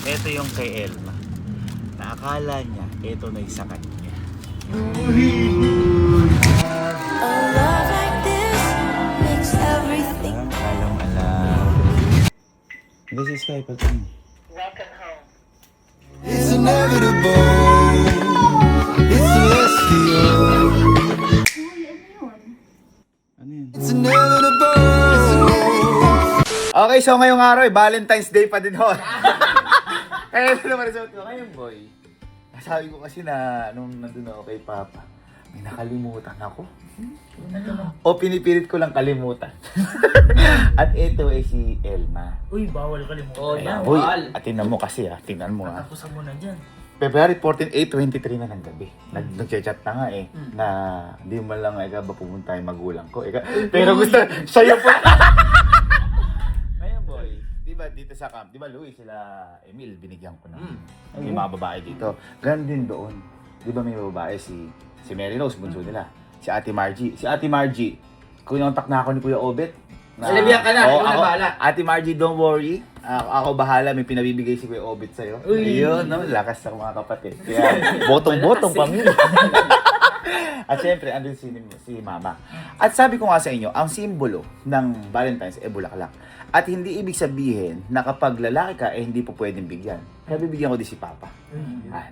Ito yung kay Elma. Na akala niya, ito na yung sa kanya. Alam. This is Skype. Welcome home. It's inevitable. It's celestial. Ano yun? It's inevitable. Okay, so ngayong araw, Valentine's Day pa din ho. Kaya ito naman result ko. Ngayon, boy. Sabi ko kasi na nung nandun ako kay Papa, may nakalimutan ako. O pinipilit ko lang kalimutan. At ito ay si Elma. Uy, bawal kalimutan. Oh, yan. Uy, at tingnan mo kasi tingnan mo Tapusan mo na dyan. February 14, 8:23 na ng gabi. Nag-chat na nga na hindi man lang ba pumunta yung magulang ko. Pero gusto, siya yung Ngayon boy, di ba dito sa camp, di ba Louie, sila Emil, binigyan ko na. Yung mga babae dito. Ganun din doon. Di ba may babae si Mary Rose, bunso nila. Si Ate Margie. Si Ate Margie, kunontak na ako ni Kuya Obet. Alibiyak ka na, ikaw na bahala. Ate Margie, don't worry. Ako bahala, may pinabibigay si Kuya Obet sa'yo. Ayun, no? Lakas ng mga kapatid. Kaya, botong-botong pamilya. At syempre, andun si Mama. At sabi ko nga sa inyo, ang simbolo ng Valentine's ay bulaklak. At hindi ibig sabihin na kapag lalaki ka, hindi po pwedeng bigyan. Kaya bibigyan ko din si Papa.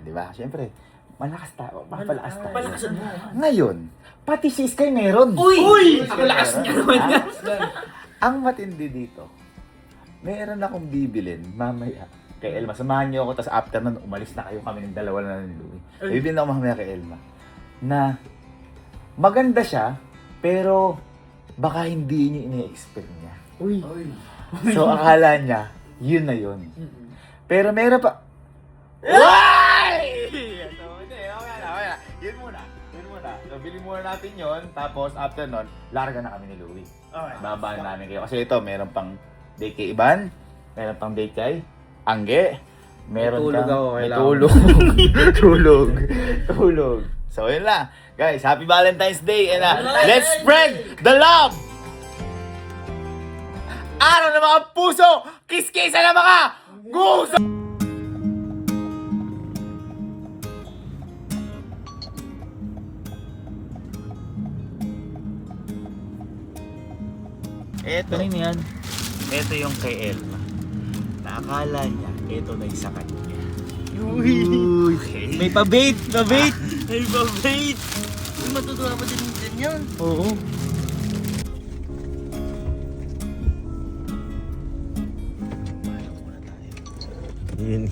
Di ba? Syempre, malakas tayo. Papalakas tayo. Palakasan mo. Ngayon, pati si Sky meron. Uy! Ang lakas niya naman yan. Ang matindi dito, meron akong bibilin mamaya kay Elma. Samahan niyo ako, tapos after nun, umalis na kayo kami ng dalawa na ni Louie. Bibilin ako mamaya kay Elma. Na maganda siya, pero baka hindi niyo ini-expect niya. Uy. So akala niya, yun na yun. Pero meron pa... Why? So, hindi, okay na. Yun muna. So, bilhin muna natin yun. Tapos, after nun, larga na kami ni Louie. Okay. Babaan namin kayo. Kasi ito, meron pang date kay Iban. Meron pang date kay Angge. Meron May tulog kang... ako, May kailangan. tulog. So, yun lang. Guys, happy Valentine's Day. And let's spread the love! Araw ng mga puso! Kiss-kissa ng mga gusto! Eto rin yan. Eto yung kay Elma. Na akala niya, eto na yung sa kanya. Uy. May pa-bait! Ay, babait. Uy, matutuwa pa din yan. Oo. Yun.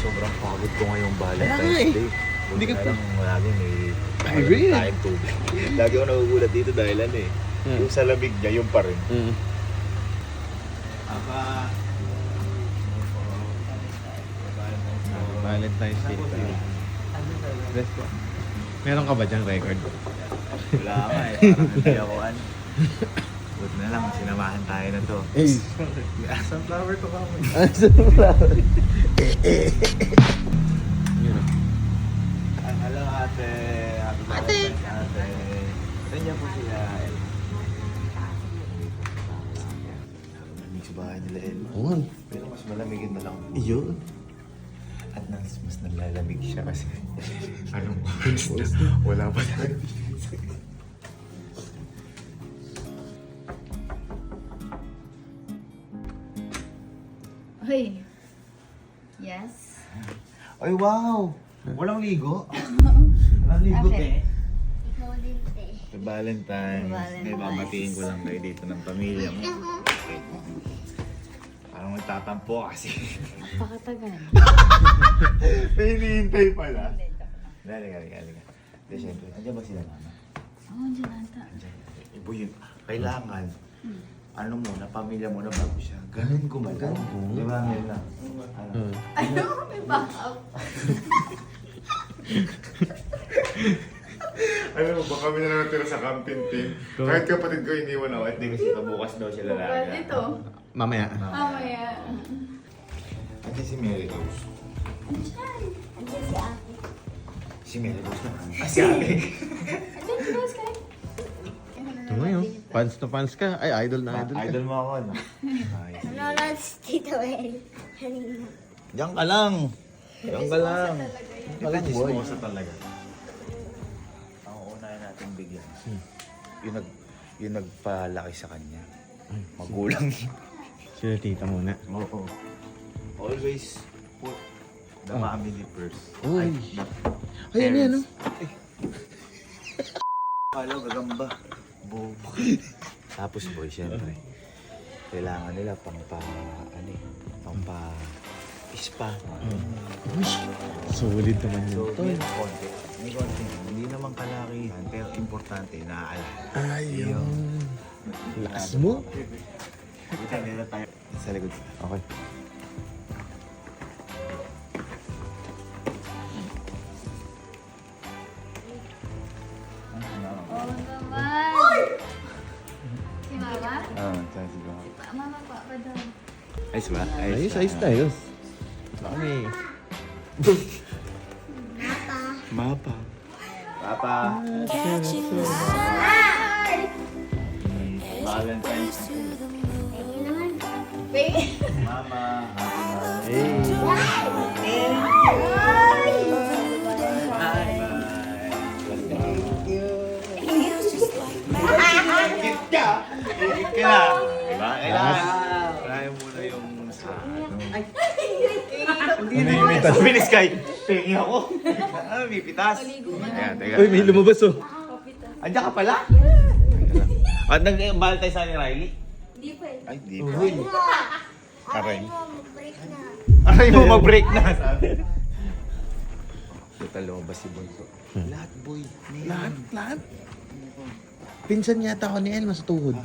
Sobrang pagod ko ngayong Kaya Valentine's nga eh. Day. Hindi ka pa- Lagi may Really? tayong tubig. Lagi ako nagugulat dito dahil yung sa lamig niya, yung pa rin. Valentine's Day tayo. Let's go. Meron ka ba dyang record? Wala nga eh. Parang hindi ako Good na lang, sinamahan tayo na to. Sunflower to ka mo. Hello ate. Happy Valentine's ate. Nandiyan po sila Elma. Malamig sa bahay nila Elma. Oo. Pero mas malamigin na lang. Yun. At mas nalalamig siya kasi anong wala pa tayo. Hoy. Yes? Ay wow! Walang ligo? Walang ligo Bakit? Ikaw din, te. Valentine's. Valentine's. May babatiin ko lang kayo dito ng pamilya mo. Parang magtatampo kasi. Pakatagal. May hinihintay pala. Halika. Hindi, syempre. Andiyan ba sila mama? Oo, dyan ata. Andiyan. Ibo yun. Kailangan, ano muna, pamilya mo na bago siya. Ganun gumalaw. Di ba, Mela? Ano? Ano? May backup. Alam mo ba, kami na lang natira sa camping team. Kahit kapatid ko iniwan ako, at di kasi bukas daw sila Bukas lalaga. ito. Mamaya. Mamaya. Andiyan si Mary Rose. Andiyan. Andiyan si ate. Si Mary Rose na. Si ate. Andiyan si Rose kay. Ano yun? Fans na fans ka? Ay, idol na idol ka. Idol mo ako, no? Nice. Nanonood si Tito Eric. Diyan ka lang. Diyan ka lang. Walang chismosa talaga. Ang unahin natin bigyan. Yung nagpalaki sa kanya. Magulang. Sila tita muna. Oo. Always put the family first. Uy. the Ay, ano yan, no? Kala, gagamba. Bobo. Tapos boy, syempre. Kailangan nila pampa ispa. Uy, solid naman yun. So, may konti. May konti. Hindi naman kalakihan, pero importante, naaalala. Ayun. Lakas mo. Buta nila tayo sa likod. Okay. Oo naman. Si Mama? Tayo siguro. Mama, Papa daw. Ayos ba? Ayos na ayos. Dami. Mapa. Papa. Valentine's. Wait. Mama. Higit ka! Higit ka na! Diba? Kailangan. Kailangan muna yung sa ano. Hindi bilis kay. Tingin ako. Ano, may pitas. Ayan, teka. Uy, may lumabas oh. Andiyan ka pala? At nag-bahal tayo sa ni Riley? Hindi pa eh. Ay, di pa. Aray. Aray mo mag-break na. Sabi. Total lumabas si Bunso. Lahat boy. Lahat? Pinsan yata ako ni Elma sa tuhod.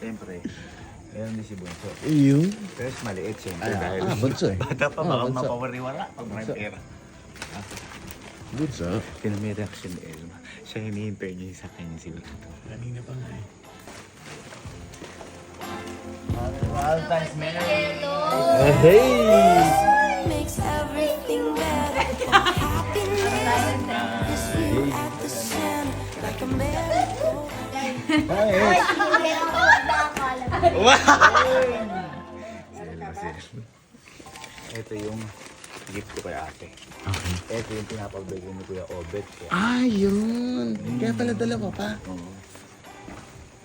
Siyempre. Meron din si Bunso. Iyo. Pero mas maliit siyempre dahil Bunso eh. bata pa baka Bunso. mapawari-wala pag may Bunso. pera. Bunso. Tinan mo yung reaction ni Elma. Siya hinihintay niya sa kanya si Bunso. Kanina pa nga eh. Valentine's Mary! Hey! Makes everything better. Happiness is you at the center, like a merry-go-round. Ito yung gift ko kay ate. Ito yung pinapabigay ni Kuya Obet. Ayun. Kaya pala dalawa pa. Oo.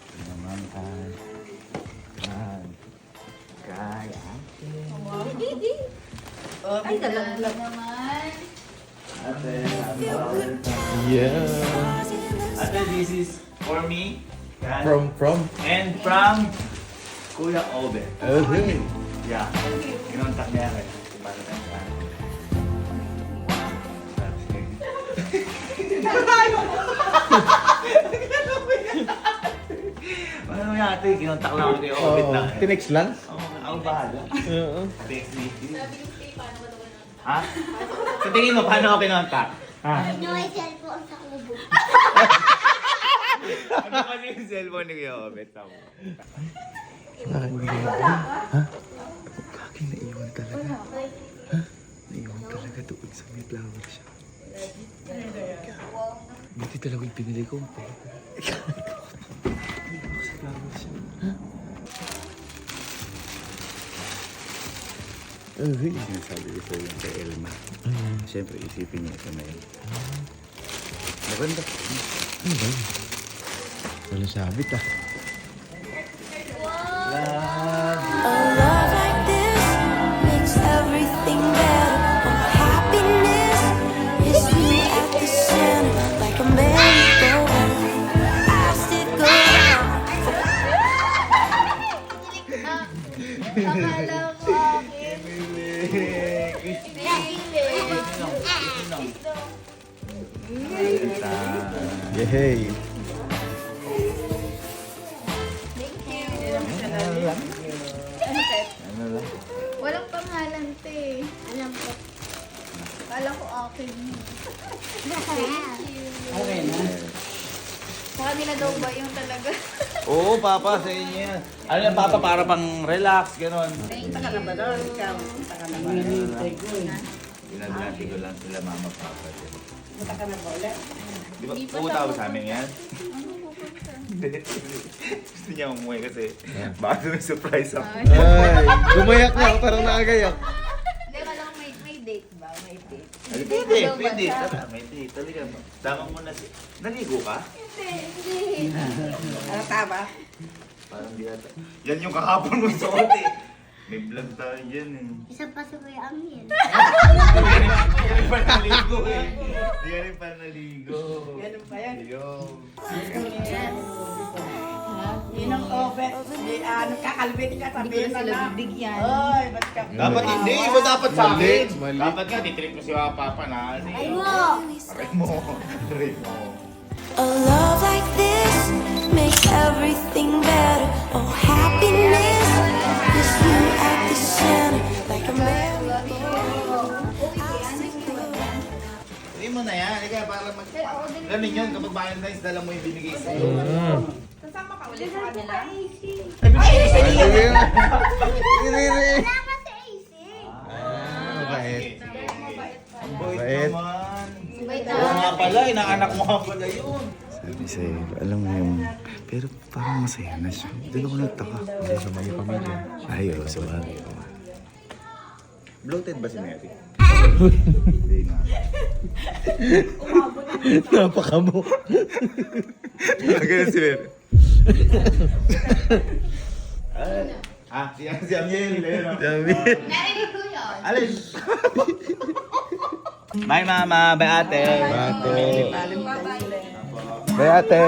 Ito naman kay... Kay ate. Ay, dalaglag naman. Ate, happy Valentine's. Yeah. Ate, this is for me. Yan. From? And from Kuya Obet. Okay. Yeah. Kinontak niya kay Valentine's. Ano nga ate, kinontak lang ako kay Obet na. Tinext lang? Oo, ako bahala. Oo. Text me. Ha? Sa tingin mo, paano ako kinontak? Ha? No, may cellphone sa kubo. Ano kasi yung cellphone ni Kuya Obet? Ha? Kaki, naiwan talaga. Ha? Naiwan talaga doon sa may flower siya. Buti talaga yung pinili ko. Naiwan sa flower siya. Ha? Sinasabi ko sa yung kay Elma. Siyempre, isipin niya ito na yun. Maganda. Ano ba yun? Wala sabit ah. A love like this makes everything better. Happiness is you at the center, like a merry-go-round. I still go round. Akala ko akin. Yay! Ano lang? Walang pangalan, te. Alam ko. Akala ko akin. Thank you. Okay na. Sa kanila daw ba yung talaga? Oo, Papa, sa inyo yan. Ano yan, Papa, para pang relax, gano'n. Binabati ko lang sila, Mama, Papa. Punta ka na ba ulit? Di ba, pupunta ko sa amin yan? Gusto niya umuwi kasi baka may surprise ako. Ay, gumayak na. Parang nakagayak. Hindi ka lang may date ba? May date. Ay, pwede. Tara, may date. Talaga. Tama mo na si... Naligo ka? Hindi. Ano tama? Parang di ata. Yan yung kahapon mo suot eh. May vlog tayo dyan eh. Isa pa sa Kuya Angel. Yan pa naligo eh. Yan pa naligo. Ganun pa yan. Ayun. Yun ang oven. Ano, kakalbit ka, Hindi sabihin ko na sila lang. bibigyan. Oy, ba't ka? Dapat hindi. Iba dapat sa akin. Mali. Dapat nga, titreat mo si Papa na. Ay mo! Aray mo. Aray mo. A love like this makes everything better. Oh, happiness is you at the center, like a merry-go-round. Hindi mo na yan. Ika, para mag... Ganun yun. Kapag Valentine's, dala mo yung binigay sa'yo. Kasama ka ulit sa kanila? Ay, binigay sa'yo. Wala ka sa AC. Mabait. Ang bait Bait. naman. Wait Oo nga pala, inaanak mo nga pala yun. Sabi sa'yo, alam mo yung... Pero parang masaya na siya. Doon ako nagtaka. Hindi sa may pamilya. Ay, oo, sa bagay. Bloated ba si Mary? Hindi nga. Napakamo. Ganun si Mary. Si Amiel. Sabi. Narinig ko yun. Alin? Bye mama, bye ate. Bye ate.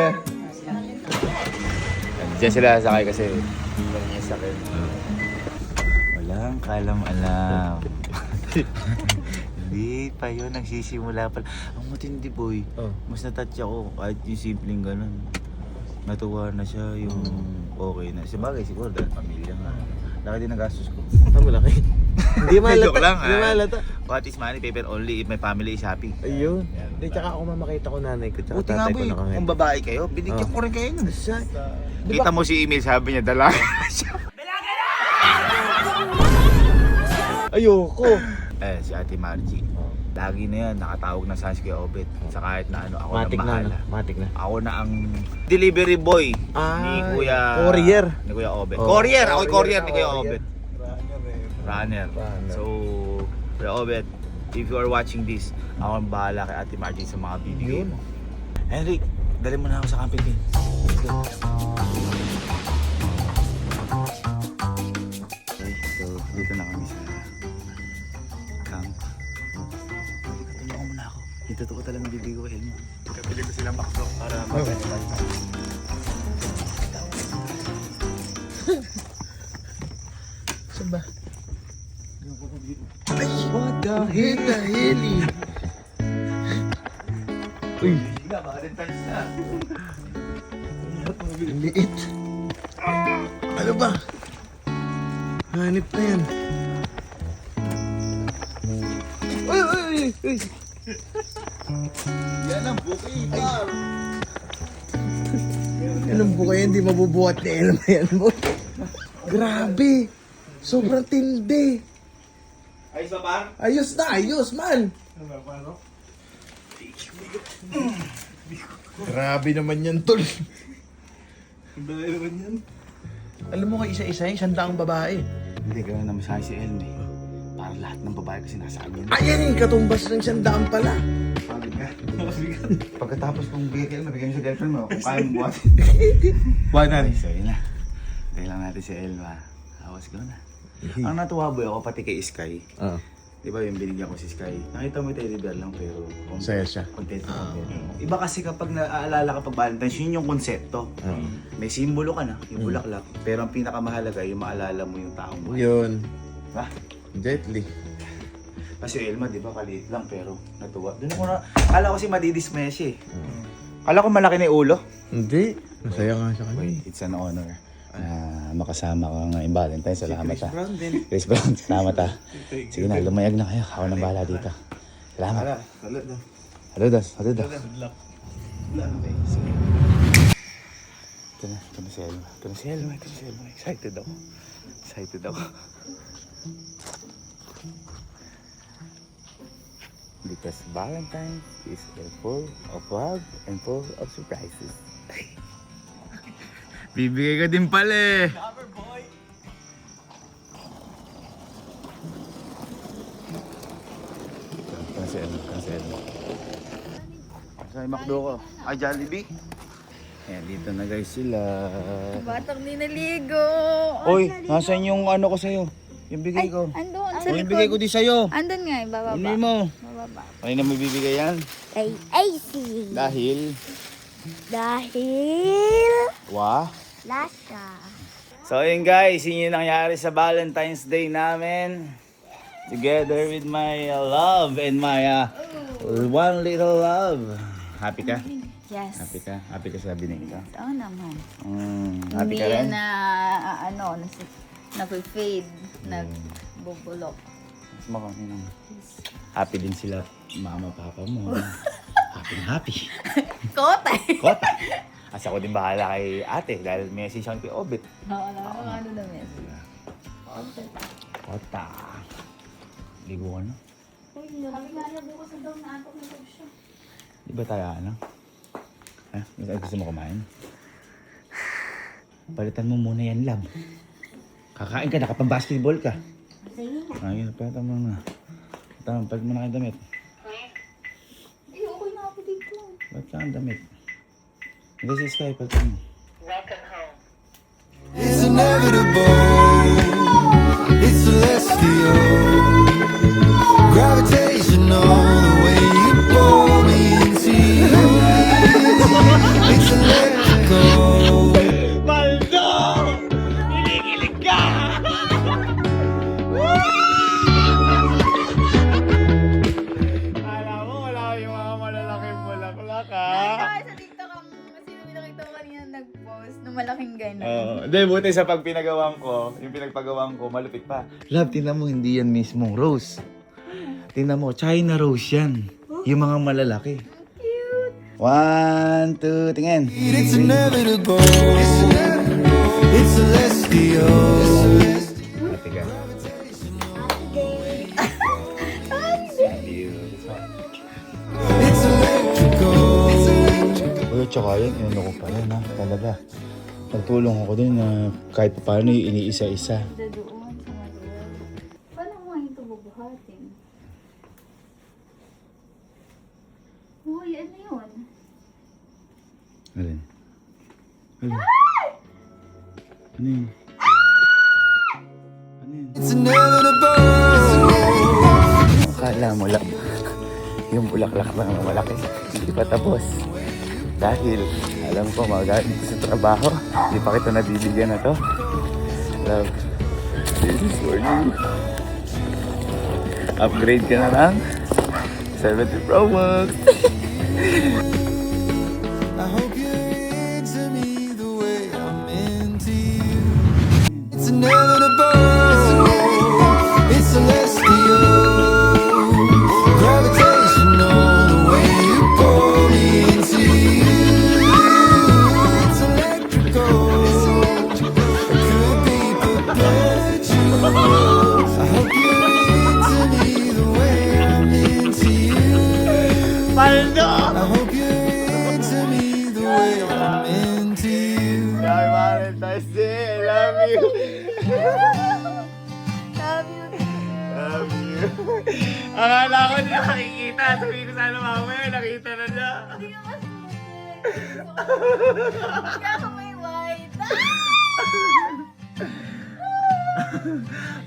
Diyan sila sakay kasi. Walang niya sakay. Walang kalam-alam. Hindi pa yun, nagsisimula pa. Ang matindi boy. Oh. Mas natouch ako kahit yung simpleng ganun. Natuwa na siya yung okay na. Sabagay siguro dahil pamilya nga. Laki din ang gastos ko. Malaki. Hindi malata. Joke lang, Hindi malata. What is money, paper only if my family is happy. Ayun. Hindi, tsaka ako makita ko nanay ko. Tsaka Buti nga tatay boy, ko nakangit. kung babae kayo, binigyan ko rin kayo nun. Di Kita mo si Emil, sabi niya, dalaga na siya. Ayoko. Si Ate Margie. Lagi na yan, nakatawag na sa Kuya Obet. Sa kahit na ano, ako Matik nang na, bahala. matik na. Ako na ang delivery boy ni Ah, Kuya... courier. Ni Kuya Obet. Oh. Courier! Ako'y courier ni Kuya Courier. Obet. Runner. Runner. So, Kuya Obet, if you are watching this, ako ang bahala kay Ate Margie sa mga bibigay mo. Henrik, dali mo na ako sa camping din. Let's go. Okay, so dito na kami sa camp. Tulungan mo na ako. Yung totoo talagang bibigay ko kay Elmo. Kapili ko silang backdrop para mag-advance. Saan ba? Ay, what the hell, the heli? Uy, Hindi, Valentine's na. ang liit. Ano ba? Hanip na yan. Uy, uy, uy, uy. Yan ang booking bar. Anong buka yan? Di mabubuhat ni Elma yan, boy. Grabe. Sobrang tindi. Ay, sa bar? Ayos na, ayos, man. Grabe naman yan, tol. Alam mo nga isa-isa yung sandaang babae. Hindi, gano'n naman sa si Elmo. Para lahat ng babae kasi nasa amin. Ayan yung katumbas ng sandaang pala. Pagod ka. Pagkatapos kong bigay kayo, nabigay mo sa girlfriend mo. Kung kaya mo buhat. Wanan. So yun na. Tayo lang natin si Elma. Awas ko na. Ang natuwa boy ako pati kay Sky. Oo. Di ba yung binigyan ko si Sky? Nakita mo yung teddy bear lang pero Saya siya. content na content. Iba kasi kapag naaalala ka pag Valentine's, yun yung konsepto. May simbolo ka na, yung bulaklak. Pero ang pinakamahalaga, yung maalala mo yung taong mo. Yun. Diba? Jet Li. Kasi Elma, di ba, kaliit lang pero natuwa. Doon ako na, kala ko si madidismaya siya eh. Kala ko malaki na yung ulo. Hindi. Masaya nga siya kanya. It's an honor na makasama ka ngayong Valentine's. Salamat ha. Brown din. Chris Brown, salamat ha. Sige na, lumayag na kayo. Ako nang bahala dito. Salamat. Saludos, saludos. Okay, sige. Ito na si Elma. Ito na si Elma, ito na si Elma. Excited ako. Excited ako. Because Valentine's is full of love and full of surprises. Bibigay ka din pala eh. Cancel. Sa McDo ko. Ay, Jollibee. Ayan, dito na guys sila. Batang ninaligo. Oy, nasaan yung ano ko sa'yo? Yung bigay ko. Andun, sa Yung bigay ko likod. di sa'yo. Andun nga, ibababa. Uli mo. Bababa. Kanina mo bibigay yan. I see. Dahil, Dahil wah. lasa. So ayun guys, yun yung nangyari sa Valentine's Day namin. Together with my love and my one little love. Happy ka? Yes. Happy ka? Happy ka sa binigay ko? Oo naman. Happy Hindi ka rin? yan na, nag-fade, nagbubulok. Mas makakain naman. Happy din sila, mama, papa mo. Happy. Kote! Kota! Kasi ako din bahala kay ate dahil message siya kay Obit. Oo, ano na message. Kota. Ligo ka na. Sabi nga niya, bukas na daw na antok na daw siya. Di ba tayo ano? Ha? Gusto mo kumain? Palitan mo muna yan, lab. Kakain ka, nakapang-basketball ka. Ayun, palitan mo na. Palit mo na kayo damit. Okay na ako dito. Ba't ka ang damit? Hindi si Sky, palitan mo. It's inevitable. It's celestial. Gravitational. The way you pull me into you. It's electrical. Maldo! Kinikilig ka! Alam mo, wala yung mga malalaking bulaklak ha? Sa TikTok ang sino may nakita ko kanina nag-post na malaking gano'n. Oo. Hindi, buti sa pag pinagawang ko, yung pinagpagawang ko, malupit pa. Love, tingnan mo, hindi yan mismong rose. Tingnan mo, China rose yan. Yung mga malalaki. Cute! 1, 2, tingin. It's inevitable. It's celestial. Ate ka. It's electrical. Uy, tsaka yun, inano ko pa yan ha, talaga. Nagtulong ako din na kahit pa paano yung iniisa-isa. Doon sa maluwag. Paano mo nga ito bubuhatin? Uy, ano yun? Alin? Alin? Ano yun? Ano yun? It's inevitable. Akala mo lang, yung bulaklak lang ang malaki. Hindi pa tapos. Dahil, alam ko, magaling ko sa trabaho. Hindi pa kita nabibigyan na to. Love, this is for you. Upgrade ka na lang. 70 Pro Max. I hope you're into me the way I'm into you. It's inevitable. It's celestial. Gravitational. The way you pull me into you. It's electrical. I could be perpetual. I hope you're into me the way I'm into you. Paldo! I hope you're into me the way I'm into you. Happy Valentine's Day! I love you! Love you. Love you! Akala ko hindi nakikita. Sabi ko sana mamaya, nakita na niya. Hindi ka mas Hindi ako may white.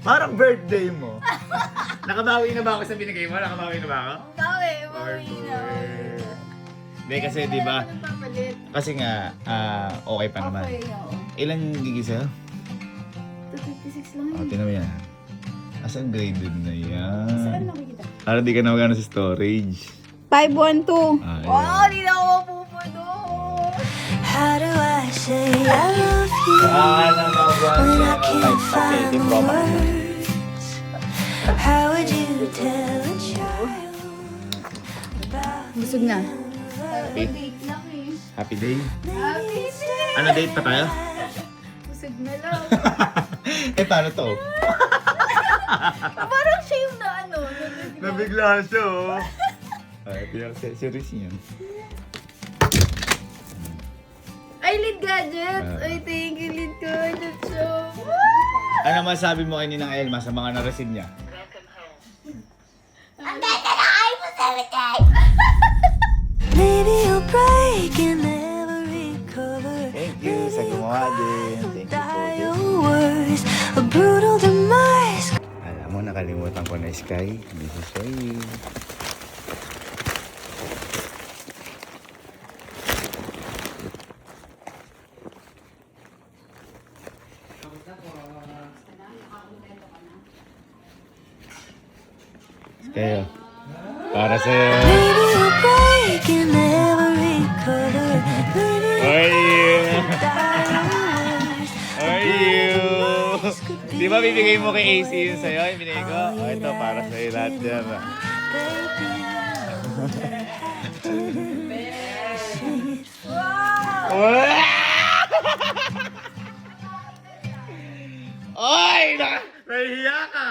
Parang birthday mo. Nakabawi na ba ako sa binigay mo? Nakabawi na ba ako? Bawi na. Hindi kasi di ba? Nagpapalit. Kasi nga, okay pa naman. Okay, oo. Ilan gigi sa'yo? 256 lang O, yun. tinan mo yan. Asan graded na yan? Saan nakikita? Para di ka na magano sa storage. 512. Ah, yeah. Wow, di na ako mapupuno. How do I say I love you when I can't find the words? How would you tell a child about Busog na. Happy? Date lang eh. Happy day? Happy day. Ano, date pa tayo? Busog na lang. Eh, paano to? Parang siya yung na ano. Nabigla siya, oh. Ay, ito yung accessories niyan. Ay, Ay, Lid Gadgets! Ay, thank you, Lid Gadgets. So, Ano masabi mo kay Ninang Elma sa mga na-receive niya? Maybe you'll break and never recover. Thank you sa gumawa din. Thank you po. Die your worst, a brutal demise. Alam mo, nakalimutan ko na Sky. This is Sky. Sky, para sa'yo. Maybe you'll break and never recover. Maybe Oy! die your worst, Oy! Di ba bibigay mo kay AC yun sa'yo? Yung binigay ko? Oh, ito para sa'yo lahat dyan. Wow! Oy! Nahihiya ka!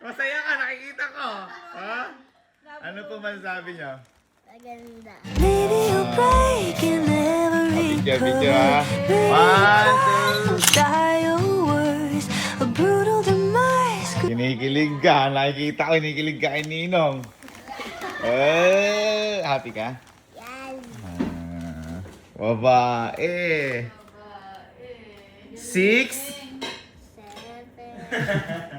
Masaya ka, nakikita ko! Ha? Ano po masasabi niyo? maganda. Maybe you'll break and never Video, video recover. ha? 1, 2... Die your worst, a brutal demise. Kinikilig ka. Nakikita ko, kinikilig ka kay Ninong. Happy ka? Yan. Babae. 6? 7.